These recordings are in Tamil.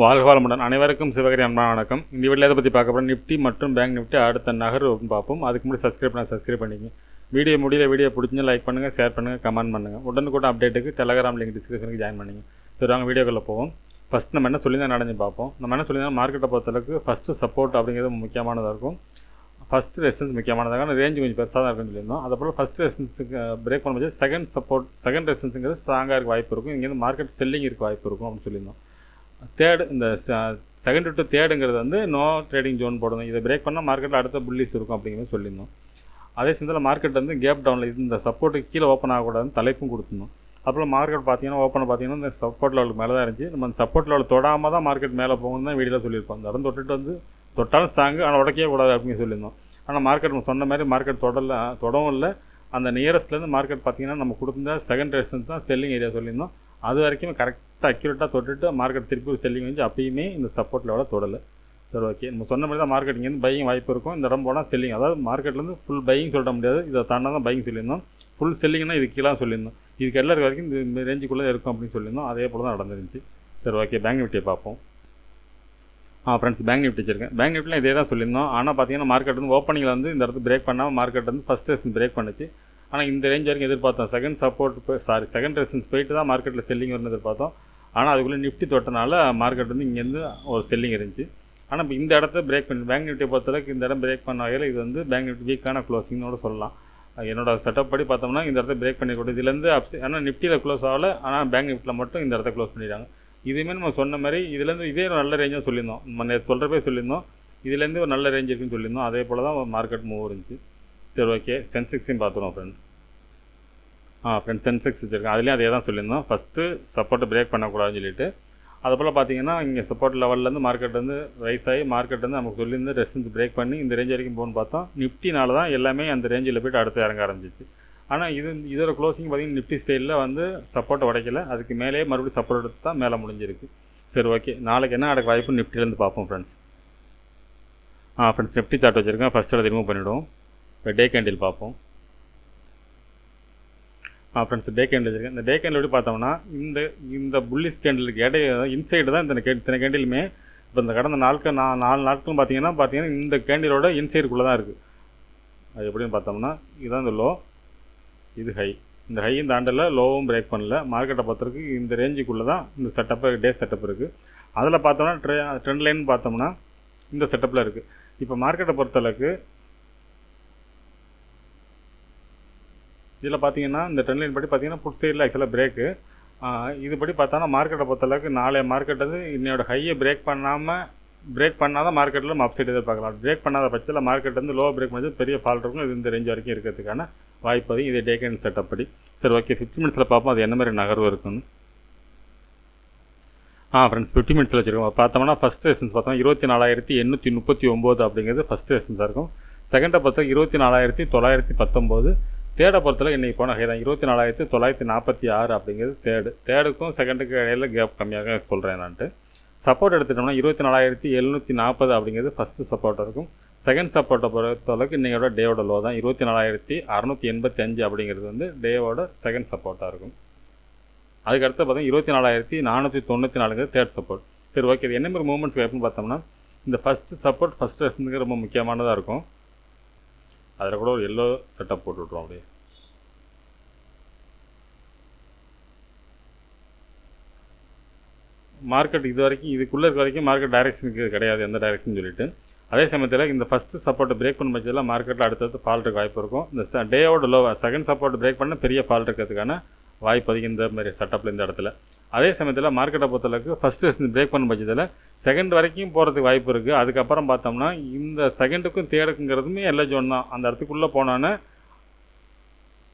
வாழ்க வளமுடன். அனைவருக்கும் சிவகரி அன்பான வணக்கம். இந்த வீடியோவில் எதை பற்றி பார்க்க போகிறோம், நிஃப்டி மற்றும் பேங்க் நிஃப்டி அடுத்த நகர்வு பார்ப்போம். அதுக்கு முன்னாடி சப்ஸ்கிரைப் பண்ணிக்கங்க. வீடியோ பிடிச்சி லைக் பண்ணுங்கள், ஷேர் பண்ணுங்கள், கமெண்ட் பண்ணுங்கள். உடனுக்குடன் அப்டேட்டுக்கு டெலகிராம் லிங்க் டிஸ்கிரிப்ஷனுக்கு ஜாயின் பண்ணிங்க. சரி, வாங்க வீடியோக்குள்ளே போவோம். ஃபஸ்ட் நம்ம என்ன சொல்லியிருந்தா நடந்து பார்ப்போம். நம்ம என்ன சொல்லியிருந்தா மார்க்கெட்டை பொறுத்தளவுக்கு ஃபஸ்ட்டு சப்போர்ட் அப்படிங்கிறது முக்கியமானதாக இருக்கும். ஃபஸ்ட்டு ரெசிஸ்டன்ஸ் முக்கியமானதாக ரேஞ்சு கொஞ்சம் பெருசாக தான் இருக்குன்னு சொல்லியிருந்தோம். அதேபோல் ஃபஸ்ட் ரெசிஸ்டன்ஸுக்கு பிரேக் பண்ணும்போது செகண்ட் ரெசிஸ்டன்ஸுங்கிறது ஸ்ட்ராங்காக இருக்க வாய்ப்பு இருக்கும். இங்கேருந்து மார்க்கெட் செல்லிங் இருக்க வாய்ப்பு இருக்கும் அப்படின்னு சொல்லியிருந்தோம். தேர்டு, இந்த செகண்ட் டு தேர்டுங்கிறது வந்து நோ ட்ரேடிங் ஜோன் போடணும். இதை பிரேக் பண்ணால் மார்க்கெட்டில் அடுத்த புல்லிஸ் இருக்கும் அப்படிங்கிறது சொல்லியிருந்தோம். அதே சமயத்தில் மார்க்கெட் வந்து கேப் டவுனில் இந்த சப்போர்ட்டுக்கு கீழே ஓப்பன் ஆகக்கூடாதுன்னு தலைப்பும் கொடுத்துருந்தோம். அப்புறம் மார்க்கெட் பார்த்தீங்கன்னா இந்த சப்போர்ட் லெவலுக்கு மேலே தான் இருந்துச்சு. நம்ம அந்த சப்போர்ட் லெவல் தொடாமல் தான் மார்க்கெட் மேலே போகணும்னு தான் வீடியோவில் சொல்லியிருப்போம். அந்த இடம் தொட்டுட்டு வந்து தொட்டாலும் ஸ்ட்ராங்கு, ஆனால் உடைக்கவே கூடாது அப்படின்னு சொல்லியிருந்தோம். ஆனால் மார்க்கெட் நம்ம சொன்ன மாதிரி மார்க்கெட் தொடவும் இல்லை. அந்த நியரஸ்ட்லேருந்து மார்க்கெட் பார்த்திங்கன்னா நம்ம கொடுத்த செகண்ட் ரெசிஸ்டன்ஸ் தான் செல்லிங் ஏரியா சொல்லியிருந்தோம். அது வரைக்கும் கரெக்டாக அக்யூரேட்டாக தொட்டுட்டு மார்க்கெட் திருப்பி செல்லிங் வந்து அப்பயுமே இந்த சப்போர்ட் லெவலில் தொடலை. சரி, ஓகே. நம்ம சொன்ன மாதிரி தான் மார்க்கெட் இங்கேருந்து பையிங் வாய்ப்பு இருக்கும். இந்த இடம் போனால் செல்லிங், அதாவது மார்க்கெட்லேருந்து ஃபுல் பையிங் சொல்ல முடியாது. இதை தாண்டா தான் பையிங் சொல்லியிருந்தோம். ஃபுல் செல்லிங்னா இது கீழே சொல்லியிருந்தோம். இதுக்கு எல்லாருக்கு வரைக்கும் இந்த ரேஞ்சுக்குள்ளே இருக்கும் அப்படின்னு சொல்லியிருந்தோம். அதே போல் தான் நடந்துருந்துச்சு. சரி, ஓகே. பேங்க் நிஃப்டியை பார்ப்போம். ஃப்ரெண்ட்ஸ், பேங்க் நிஃப்டி வச்சிருக்கேன். பேங்க் நிஃப்டியில் இதே தான் சொல்லியிருந்தோம். ஆனால் பார்த்தீங்கன்னா மார்க்கெட் வந்து ஓப்பனிங்கில் வந்து இந்த இடத்துல பிரேக் பண்ணாமல் மார்க்கெட் வந்து ஃபஸ்ட் ரெசிஸ்டன்ஸ் பிரேக் பண்ணிச்சு. ஆனால் இந்த ரேஞ்ச் வரைக்கும் எதிர்பார்த்தோம். செகண்ட் ரெசிஸ்டன்ஸ் போயிட்டு தான் மார்க்கெட்டில் செல்லிங் வரும்னு எதிர்பார்த்தோம். ஆனால் அதுக்குள்ளே நிஃப்டி தொட்டனால மார்க்கெட் வந்து இங்கேருந்து ஒரு செல்லிங் இருந்துச்சு. ஆனால் இப்போ இந்த இடத்த பிரேக் பண்ணி பேங்க் நிஃப்டியை பொறுத்தளவுக்கு இந்த இடம் பிரேக் பண்ண வகையில் இது வந்து பேங்க் நிஃப்டி வீக்கான க்ளோசிங்கோட சொல்லலாம். என்னோட செட்டப் படி பார்த்தோம்னா இந்த இடத்த பிரேக் பண்ணிக்கூடாது. இதுலேருந்து ஆனால் நிஃப்டியில் க்ளோஸ் ஆகலை, ஆனால் பேங்க் நிஃப்டியில் மட்டும் இந்த இடத்த க்ளோஸ் பண்ணிட்டாங்க. இதுவுமே நம்ம சொன்ன மாதிரி இதுலேருந்து இதே ஒரு நல்ல ரேஞ்சாக சொல்லியிருந்தோம். நம்ம சொல்கிறப்பே சொல்லியிருந்தோம் இதுலேருந்து ஒரு நல்ல ரேஞ்ச் இருக்குன்னு சொல்லியிருந்தோம். அதே போல் தான் மார்க்கெட் மூவ் இருந்துச்சு. சரி, ஓகே. சென்செக்ஸையும் பார்த்துருவோம் ஃப்ரெண்ட்ஸ். சென்செக்ஸ் வச்சுருக்கேன். அதுலேயும் அதே தான் சொல்லியிருந்தோம். ஃபஸ்ட்டு சப்போர்ட்டை பிரேக் பண்ணக்கூடாதுன்னு சொல்லிட்டு, அதுபோல் பார்த்தீங்கன்னா இங்கே சப்போர்ட் லெவல்லேருந்து மார்க்கெட் வந்து ரைஸ் ஆகி மார்க்கெட் வந்து நமக்கு சொல்லியிருந்து ரெசிஸ்டன்ஸ் பிரேக் பண்ணி இந்த ரேஞ்ச் வரைக்கும் போகணும்னு பார்த்தோம். நிஃப்டினால தான் எல்லாமே அந்த ரேஞ்சில் போய்ட்டு அடுத்து இறங்க ஆரம்பிச்சிச்சு. ஆனால் இதோட க்ளோசிங் பார்த்திங்கன்னா நிஃப்டி ஸ்டைலில் வந்து சப்போர்ட்டை உடைக்கல. அதுக்கு மேலேயே மறுபடியும் சப்போர்ட் எடுத்து தான் மேலே முடிஞ்சிருக்கு. சரி, ஓகே. நாளைக்கு என்ன நடக்க வாய்ப்பு நிஃப்டிலேருந்து பார்ப்போம் ஃப்ரெண்ட்ஸ். நிஃப்டி சார்ட் வச்சுருக்கேன். ஃபஸ்ட்டு அதை ரிமூவ் பண்ணிவிடுவோம். இப்போ டே கேண்டில் பார்ப்போம். ஃப்ரெண்ட்ஸ், டே கேண்டில் வச்சுருக்கேன். இந்த டே கேண்டில் எப்படி பார்த்தோம்னா இந்த புல்லிஸ் கேண்டிலுக்கு இன்சைடு தான் இத்தனை கேண்டிலுமே. இப்போ இந்த கடந்த 4 நாட்களும் பார்த்தீங்கன்னா இந்த கேண்டிலோட இன்சைடுக்குள்ளே தான் இருக்குது. அது எப்படின்னு பார்த்தோம்னா இதுதான் இந்த லோ, இது ஹை. இந்த ஹையும் தாண்டல, லோவும் பிரேக் பண்ணல. மார்க்கெட்டை பொறுத்தவரைக்கு இந்த ரேஞ்சுக்குள்ளே தான் இந்த டே செட்டப் இருக்குது. அதில் பார்த்தோம்னா ட்ரெண்ட் லைன் பார்த்தோம்னா இந்த செட்டப்பில் இருக்குது. இப்போ மார்க்கெட்டை பொறுத்தளவுக்கு இதில் பார்த்தீங்கன்னா இந்த ட்ரெண்ட் லைன் படி பார்த்தீங்கன்னா புட் சைடில் ஆக்சுவலாக பிரேக்கு. இதுபடி பார்த்தோன்னா மார்க்கெட்டை பொறுத்தளவுக்கு நாளைய மார்க்கெட் வந்து இன்னையோட ஹையை பிரேக் பண்ணால் தான் மார்க்கெட்டில் நம்ம அப்சைட் எதிர்பார்க்கலாம். பிரேக் பண்ணாத பட்சத்தில் மார்க்கெட் வந்து லோ பிரேக் பண்ணி பெரிய ஃபால் இருக்கும். இது இந்த ரேஞ்ச் வரைக்கும் இருக்கிறதுக்கான வாய்ப்பு அது. இது டே கேண்டில் செட்டப் படி. சரி, ஓகே. 50 மினிட்ஸில் பார்ப்போம் அது என்ன மாதிரி நகர்வு இருக்குன்னு. ஃப்ரெண்ட்ஸ், 50 மினிட்ஸில் வச்சுருக்கோம். பார்த்தோம்னா ஃபஸ்ட் ரெசிஸ்டன்ஸ் பார்த்தோம்னா 24,839 அப்படிங்கிறது ஃபஸ்ட் ரெசிஸ்டன்ஸாக இருக்கும். செகண்டை பார்த்தா 24,919. தேர்டை பொறுத்தவரை இன்றைக்கி போன ஹை தான் 24,946 அப்படிங்கிறது தேர்டுக்கும் செகண்டுக்கு இடையில கேப் கம்மியாக சொல்கிறேன் நான்ட்டு. சப்போர்ட் எடுத்துட்டோம்னா 24,740 அப்படிங்கிறது ஃபஸ்ட்டு சப்போர்ட்டாக இருக்கும். செகண்ட் சப்போர்ட்டை பொறுத்தளவுக்கு இன்றைக்கோட டேவோட லோ தான் 24,685 அப்படிங்கிறது வந்து டேவோட செகண்ட் சப்போர்ட்டாக இருக்கும். அதுக்கடுத்து பார்த்தா 24,494 தேர்ட் சப்போர்ட். சரி, ஓகே. இது என்ன மாதிரி மூவ்மெண்ட்ஸ் எப்படின்னு பார்த்தோம்னா இந்த ஃபஸ்ட்டு சப்போர்ட் ஃபஸ்ட் ரெசிஸ்டன்ஸுக்கு ரொம்ப முக்கியமானதாக இருக்கும். அதில் கூட ஒரு எல்லோ செட்டப் போட்டு விட்ருவோம். அப்படியே மார்க்கெட் இதுக்குள்ளே இருக்க வரைக்கும் மார்க்கெட் டைரெக்ஷனுக்கு கிடையாது, எந்த டைரெக்ஷன் சொல்லிட்டு. அதே சமயத்தில் இந்த ஃபஸ்ட்டு சப்போர்ட்டை பிரேக் பண்ண பட்சத்தில் மார்க்கெட்டில் அடுத்தடுத்து ஃபால் இருக்க வாய்ப்பு இருக்கும். இந்த டேவோட லோ செகண்ட் சப்போர்ட் பிரேக் பண்ண பெரிய ஃபால் இருக்கிறதுக்கான வாய்ப்பு அதிகம் இந்த மாதிரி செட்டப்பில் இந்த இடத்துல. அதே சமயத்தில் மார்க்கெட்டை பொறுத்தளவுக்கு ஃபஸ்ட்டு ரெசிஸ்டன்ஸ் பிரேக் பண்ண பட்சத்தில் செகண்ட் வரைக்கும் போகிறதுக்கு வாய்ப்பு இருக்குது. அதுக்கப்புறம் பார்த்தோம்னா இந்த செகண்டுக்கும் தேர்டுக்குங்கிறதுமே எல்லா ஜோன் தான். அந்த இடத்துக்குள்ளே போனோன்னே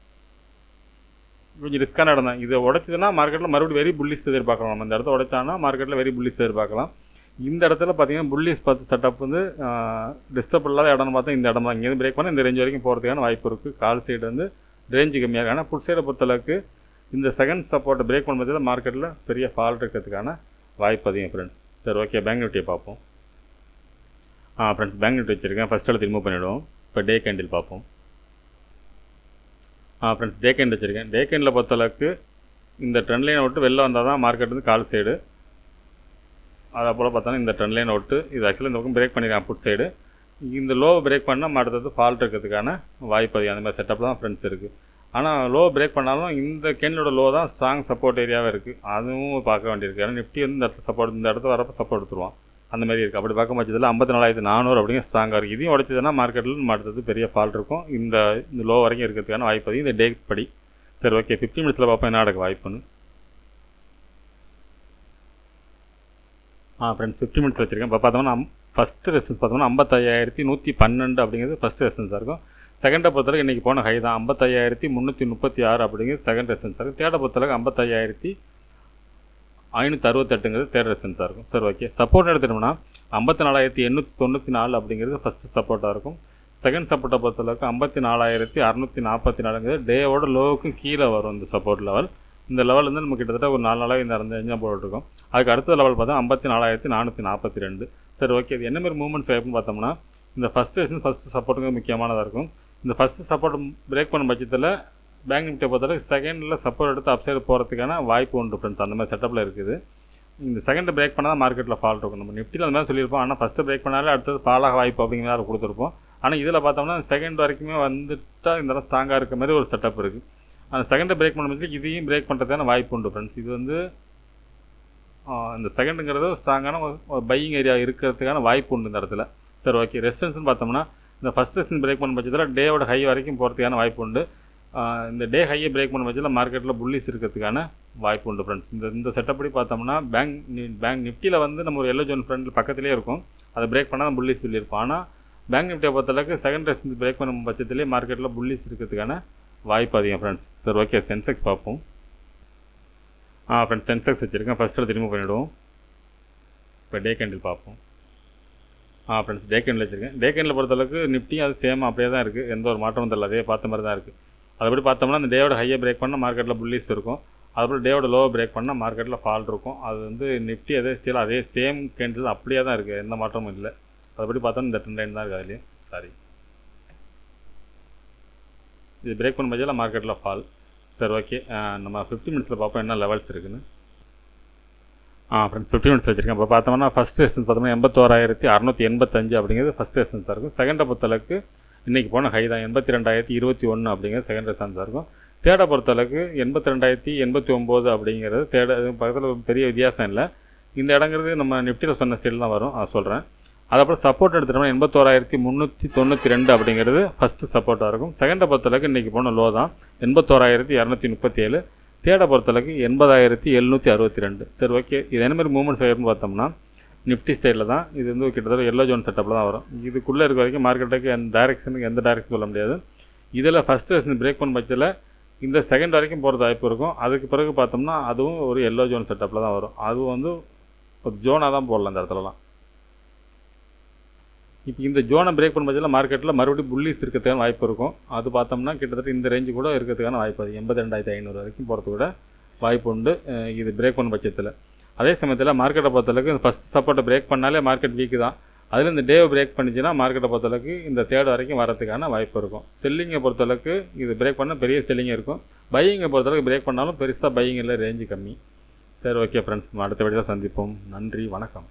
கொஞ்சம் ரிஸ்க்கான இடம் தான். இதை உடைச்சதுன்னா மார்க்கெட்டில் மறுபடியும் வெரி புல்லிஸ் எதிர்பார்க்கலாம். நம்ம இந்த இடத்த உடைச்சானா மார்க்கெட்டில் வெரி புல்லிஸ் எதிர்பார்க்கலாம். இந்த இடத்துல பார்த்தீங்கன்னா புல்லிஸ் பார்த்து செட்டப் வந்து டிஸ்டர்ப் இல்லாத இடம்னு பார்த்தா இந்த இடம் தான். இங்கேருந்து பிரேக் பண்ணால் இந்த ரேஞ்ச் வரைக்கும் போகிறதுக்கான வாய்ப்பு இருக்குது. கால் சைடு வந்து ரேஞ்சு கம்மியாக இருக்குது. ஆனால் புட் சைடை பொறுத்தளவுக்கு இந்த செகண்ட் சப்போர்ட்டை பிரேக் பண்ணும்போது மார்க்கெட்டில் பெரிய ஃபால் இருக்கிறதுக்கான வாய்ப்பு அதிகம் ஃப்ரெண்ட்ஸ். சரி, ஓகே, பேங்க் நிஃப்டியை பார்ப்போம். ஃப்ரெண்ட்ஸ், பேங்க் நிஃப்டி வச்சுருக்கேன். ஃபஸ்ட் எடுத்து ரிமூவ் பண்ணிவிடுவோம். இப்போ டே கேண்டில் பார்ப்போம். ஃப்ரெண்ட்ஸ், டே கேண்டில் வச்சுருக்கேன். டே கேண்டில் பொறுத்தளவுக்கு இந்த ட்ரெண்ட் லைனை விட்டு வெளில வந்தால் தான் மார்க்கெட் வந்து கால் சைடு. அதை போல் பார்த்தோன்னா இந்த ட்ரெண்ட் லைனை விட்டு இது ஆக்சுவலி இந்த பக்கம் பிரேக் பண்ணியிருக்கேன் புட் சைடு. இந்த லோவை பிரேக் பண்ணால் அடுத்தது ஃபால்ட் இருக்கிறதுக்கான வாய்ப்பு அதிகம். அந்த மாதிரி செட்டப்பில் தான் ஃப்ரெண்ட்ஸ் இருக்குது. ஆனால் லோ பிரேக் பண்ணாலும் இந்த கேண்டிலோட லோ தான் ஸ்ட்ராங் சப்போர்ட் ஏரியாவே இருக்குது. அதுவும் பார்க்க வேண்டியிருக்கு. ஏன்னா நிஃப்டி வந்து இந்த இடத்துல சப்போர்ட், இந்த இடத்துல வரப்போ சப்போர்ட் எடுத்துருவான். அந்த மாதிரி இருக்குது. அப்படி பார்க்க பட்சத்தில் 54,400 அப்படிங்கிற ஸ்ட்ராங்காக இருக்குது. இதையும் உடைச்சதுன்னா மார்க்கெட்டில் அடுத்தது பெரிய ஃபால்ட் இருக்கும். இந்த லோ வரைக்கும் இருக்கிறதுக்கான வாய்ப்பு அதிகம் இந்த டே படி. சரி, ஓகே, 15 மினிட்ஸில் பார்ப்போம் என்ன நடக்க வாய்ப்புன்னு. ஃப்ரெண்ட்ஸ், 15 மினிட்ஸ் வச்சுருக்கேன். இப்போ பார்த்தோம்னா ஃபஸ்ட்டு ரெசிஸ்டன்ஸ் பார்த்தோம்னா 55,112 அப்படிங்கிறது ஃபஸ்ட்டு ரெசிஸ்டன்ஸாக இருக்கும். செகண்டை பொறுத்தளவுக்கு இன்றைக்கி போன ஹை தான் 55,336 அப்படிங்கிறது செகண்ட் ரெசிஸ்டன்ஸாக இருக்கும். தேர்டை பொறுத்தளவுக்கு 55,568ங்கிறது தேர்ட் ரெசிஸ்டன்ஸாக இருக்கும். சரி, ஓகே, சப்போர்ட் எடுத்துட்டோம்னா 54,894 அப்படிங்கிறது ஃபஸ்ட்டு சப்போர்ட்டாக இருக்கும். செகண்ட் சப்போர்ட்டை பொறுத்தளவுக்கு 54,644ங்கிறது டேவோட லோவுக்கும் கீழே வரும் இந்த சப்போர்ட் லெவல். இந்த லெவல் வந்து நம்ம கிட்டத்தட்ட ஒரு 4 நாளாக இந்த ரேஞ்சாக போட்டுருக்கோம். அதுக்கு அடுத்த லெவல் பார்த்தா 54,442. சரி, ஓகே, இது என்ன மாதிரி மூவ்மெண்ட்ஸ் ஆகிருக்குன்னு பார்த்தோம்னா இந்த ஃபஸ்ட்டு சப்போர்ட்டுங்க முக்கியமானதாக இருக்கும். இந்த ஃபஸ்ட்டு சப்போர்ட் பிரேக் பண்ண பட்சத்தில் பேங்க் நிஃப்டியை பொறுத்தவரை செகண்டில் சப்போர்ட் எடுத்து அப்சைடு போகிறதுக்கான வாய்ப்பு உண்டு ஃப்ரெண்ட்ஸ். அந்த மாதிரி செட்டப்பில் இருக்குது. இந்த செகண்டை பிரேக் பண்ணால் தான் மார்க்கெட்டில் ஃபால்ட் இருக்கும். நம்ம நிஃப்டியில் அந்த மாதிரி சொல்லியிருப்போம். ஆனால் ஃபஸ்ட்டு பிரேக் பண்ணாலே அடுத்தது ஃபாலாக வாய்ப்பு அப்படிங்கிற மாதிரி கொடுத்துருப்போம். ஆனால் இதில் பார்த்தோம்னா செகண்ட் வரைக்குமே வந்துட்டால் இந்த ஸ்ட்ராங்காக இருக்க மாதிரி ஒரு செட்டப் இருக்குது. அந்த செகண்டை பிரேக் பண்ணும்போது இதையும் பிரேக் பண்ணுறதுக்கான வாய்ப்பு உண்டு ஃப்ரெண்ட்ஸ். இது வந்து இந்த செகண்டுங்கிறது ஸ்ட்ராங்கான பையிங் ஏரியா இருக்கிறதுக்கான வாய்ப்பு உண்டு இந்த இடத்துல. சரி, ஓகே, ரெசிஸ்டன்ஸ்னு பார்த்தோம்னா இந்த ஃபஸ்ட் ரெசிஸ்டன்ஸ் பிரேக் பண்ண பட்சத்தில் டேவோட ஹை வரைக்கும் போகிறதுக்கான வாய்ப்பு உண்டு. இந்த டே ஹையை பிரேக் பண்ண பட்சத்தில் மார்க்கெட்டில் புல்லிஸ் இருக்கிறதுக்கான வாய்ப்பு உண்டு ஃப்ரெண்ட்ஸ். இந்த செட்டப்படி பார்த்தோம்னா பேங்க் நிஃப்டியில் வந்து நம்ம ஒரு எல்லோ ஜோன் ஃப்ரெண்ட் பக்கத்துலேயே இருக்கும். அதை பிரேக் பண்ணால் புல்லிஸ் சொல்லியிருப்போம். ஆனால் பேங்க் நிஃப்டியை பொறுத்தளவுக்கு செகண்ட் ரெசிஸ்டன்ஸ் பிரேக் பண்ண பட்சத்துலேயே மார்க்கெட்டில் புல்லிஸ் இருக்கிறதுக்கான வாய்ப்பு அதிகம் ஃப்ரெண்ட்ஸ். சரி, ஓகே, சென்செக்ஸ் பார்ப்போம். ஃப்ரெண்ட்ஸ், சென்செக்ஸ் வச்சுருக்கேன். ஃபஸ்ட்டில் ரிமூவ் பண்ணிவிடுவோம். இப்போ டே கேண்டில் பார்ப்போம். ஃப்ரெண்ட்ஸ், டே கேண்டில் வச்சுருக்கேன். டே கேண்டில் பொறுத்தளவுக்கு நிஃப்டியும் அது சேம் அப்படியே தான் இருக்குது. எந்த ஒரு மாற்றமும் தெரியல. அதே பார்த்த மாதிரி தான் இருக்குது. அதுபடி பார்த்தோம்னா இந்த டேவோட ஹையை பிரேக் பண்ணால் மார்க்கெட்டில் புல்லிஸ் இருக்கும். அதுபோல் டேவோட லோவை பிரேக் பண்ணால் மார்க்கெட்டில் ஃபால்ட் இருக்கும். அது வந்து நிஃப்டி அதே சேம் கேண்டில் அப்படியே தான் இருக்குது. எந்த மாற்றமும் இல்லை. அதுபடி பார்த்தோம்னா இந்த ட்ரெண்ட் லைன் தான் இருக்குது. அதுலேயும் சாரி, இது பிரேக் பண்ண பட்சத்தில் மார்க்கெட்டில் ஃபால். சரி, ஓகே, நம்ம 15 மினிட்ஸில் பார்ப்போம் என்ன லெவல்ஸ் இருக்குன்னு. ஃப்ரெண்ட்ஸ், 15 மினிட்ஸ் வச்சுருக்கேன். இப்போ பார்த்தோம்னா ஃபஸ்ட் ரெசிஸ்டன்ஸ் பார்த்தோம்னா 81,685 அப்படிங்கிறது ஃபஸ்ட் ரெசிஸ்டன்ஸாக இருக்கும். செகண்டை பொறுத்தளவுக்கு இன்றைக்கி போன ஹை தான் 82,021 அப்படிங்கிறது செகண்ட் ரெசிஸ்டன்ஸாக இருக்கும். தேர்டை பொறுத்தளவுக்கு 82,089 அப்படிங்கிறது தேர்டு பக்கத்தில் பெரிய வித்தியாசம் இல்லை. இந்த இடங்கிறது நம்ம நிஃப்டியில் சொன்ன ஸ்டைல் தான் வரும். அதை சொல்கிறேன். அதுக்கப்புறம் சப்போர்ட் எடுத்துட்டோம்னா 81,392 அப்படிங்கிறது ஃபஸ்ட்டு சப்போர்ட்டாக இருக்கும். செகண்டை பொறுத்தளவுக்கு இன்றைக்கி போன லோ தான் 81,237. தேர்டை பொறுத்தளவுக்கு 80,762. சரி, ஓகே, இது என்ன மாதிரி மூவ்மெண்ட்ஸ் ஆகிருக்குன்னு பார்த்தோம்னா நிஃப்டி ஸ்டைலில் தான். இது வந்து கிட்டத்தட்ட எல்லோ ஜோன் செட்டப்பில் தான் வரும். இதுக்குள்ளே இருக்க வரைக்கும் மார்க்கெட்டுக்கு எந்த டைரெக்ஷன் சொல்ல முடியாது. இதில் ஃபஸ்ட்டு ரெசிஸ்டன்ஸ் பிரேக் பண்ண பட்சத்தில் இந்த செகண்ட் வரைக்கும் போகிறது வாய்ப்பு இருக்கும். அதுக்கு பிறகு பார்த்தோம்னா அதுவும் ஒரு எல்லோ ஜோன் செட்டப்பில் தான் வரும். அதுவும் வந்து ஒரு ஜோனாக தான் போடலாம் இந்த இடத்துலலாம். இப்போ இந்த ஜோனை பிரேக் பண்ண பட்சத்தில் மார்க்கெட்டில் மறுபடியும் புல்லிஸ் இருக்கிறதுக்கான வாய்ப்பு இருக்கும். அது பார்த்தோம்னா கிட்டத்தட்ட இந்த ரேஞ்சு கூட இருக்கிறதுக்கான வாய்ப்பு அது 82,500 வரைக்கும் போகிறது கூட வாய்ப்பு உண்டு இது பிரேக் பண்ண பட்சத்தில். அதே சமயத்தில் மார்க்கெட்டை பொறுத்தளவுக்கு ஃபஸ்ட் சப்போர்ட்டை பிரேக் பண்ணாலே மார்க்கெட் வீக்கு தான். அதில் இந்த டேவை பிரேக் பண்ணிச்சுன்னா மார்க்கெட்டை பொறுத்தளவுக்கு இந்த தேர்ட் வரைக்கும் வரதுக்கான வாய்ப்பு இருக்கும். செல்லிங்கை பொறுத்தளவுக்கு இது பிரேக் பண்ணால் பெரிய செல்லிங் இருக்கும். பையிங்கை பொறுத்தளவுக்கு பிரேக் பண்ணாலும் பெருசாக பையிங் இல்லை, ரேஞ்சு கம்மி. சரி, ஓகே ஃப்ரெண்ட்ஸ், அடுத்த வீடியோவில் சந்திப்போம். நன்றி, வணக்கம்.